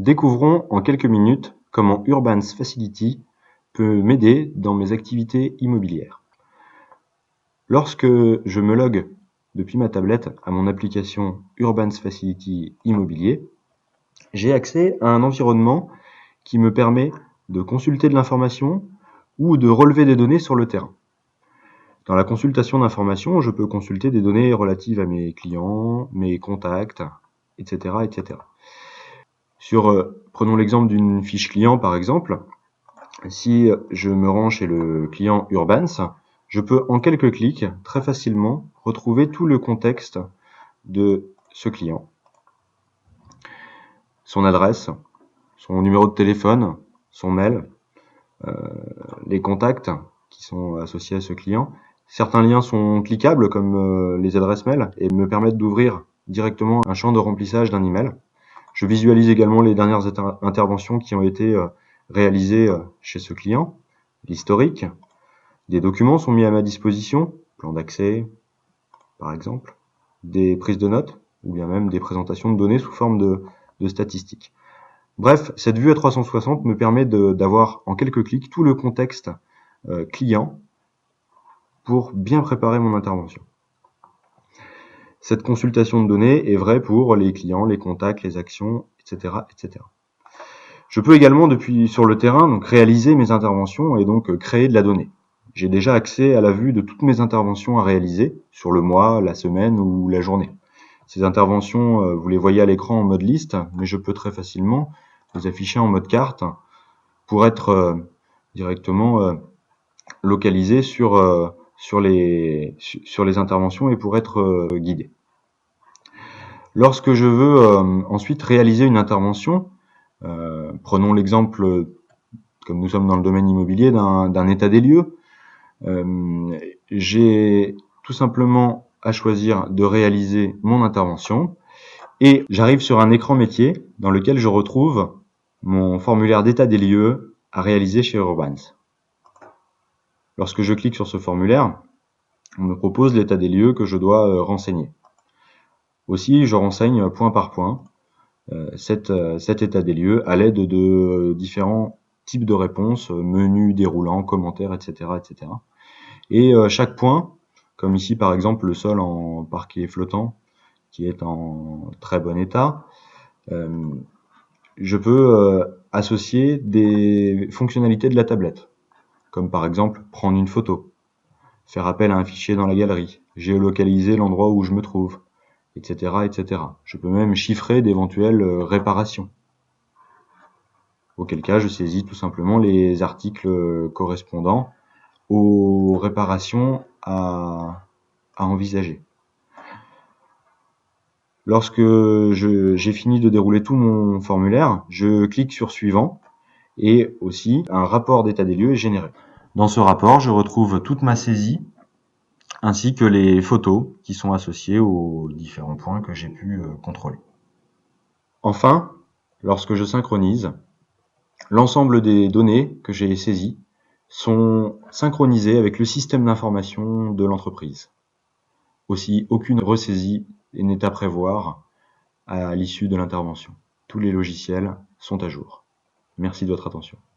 Découvrons en quelques minutes comment Urbans Facility peut m'aider dans mes activités immobilières. Lorsque je me logue depuis ma tablette à mon application Urbans Facility Immobilier, j'ai accès à un environnement qui me permet de consulter de l'information ou de relever des données sur le terrain. Dans la consultation d'informations, je peux consulter des données relatives à mes clients, mes contacts, etc. etc. Prenons l'exemple d'une fiche client par exemple. Si je me rends chez le client Urbans, je peux en quelques clics très facilement retrouver tout le contexte de ce client. Son adresse, son numéro de téléphone, son mail, les contacts qui sont associés à ce client. Certains liens sont cliquables comme les adresses mail et me permettent d'ouvrir directement un champ de remplissage d'un email. Je visualise également les dernières interventions qui ont été réalisées chez ce client, l'historique. Des documents sont mis à ma disposition, plan d'accès par exemple, des prises de notes ou bien même des présentations de données sous forme de statistiques. Bref, cette vue à 360 me permet d'avoir en quelques clics tout le contexte client pour bien préparer mon intervention. Cette consultation de données est vraie pour les clients, les contacts, les actions, etc. etc. Je peux également, depuis sur le terrain, donc réaliser mes interventions et donc créer de la donnée. J'ai déjà accès à la vue de toutes mes interventions à réaliser sur le mois, la semaine ou la journée. Ces interventions, vous les voyez à l'écran en mode liste, mais je peux très facilement les afficher en mode carte pour être directement localisé sur les interventions et pour être guidé. Lorsque je veux ensuite réaliser une intervention, prenons l'exemple, comme nous sommes dans le domaine immobilier, d'un état des lieux, j'ai tout simplement à choisir de réaliser mon intervention et j'arrive sur un écran métier dans lequel je retrouve mon formulaire d'état des lieux à réaliser chez Urbans. Lorsque je clique sur ce formulaire, on me propose l'état des lieux que je dois renseigner. Aussi, je renseigne point par point cet état des lieux à l'aide de différents types de réponses, menus déroulants, commentaires, etc. etc. Et chaque point, comme ici par exemple le sol en parquet flottant, qui est en très bon état, je peux associer des fonctionnalités de la tablette, comme par exemple prendre une photo, faire appel à un fichier dans la galerie, géolocaliser l'endroit où je me trouve, etc. etc. Je peux même chiffrer d'éventuelles réparations. Auquel cas, je saisis tout simplement les articles correspondants aux réparations à envisager. Lorsque j'ai fini de dérouler tout mon formulaire, je clique sur suivant et aussi un rapport d'état des lieux est généré. Dans ce rapport, je retrouve toute ma saisie ainsi que les photos qui sont associées aux différents points que j'ai pu contrôler. Enfin, lorsque je synchronise, l'ensemble des données que j'ai saisies sont synchronisées avec le système d'information de l'entreprise. Aussi, aucune ressaisie n'est à prévoir à l'issue de l'intervention. Tous les logiciels sont à jour. Merci de votre attention.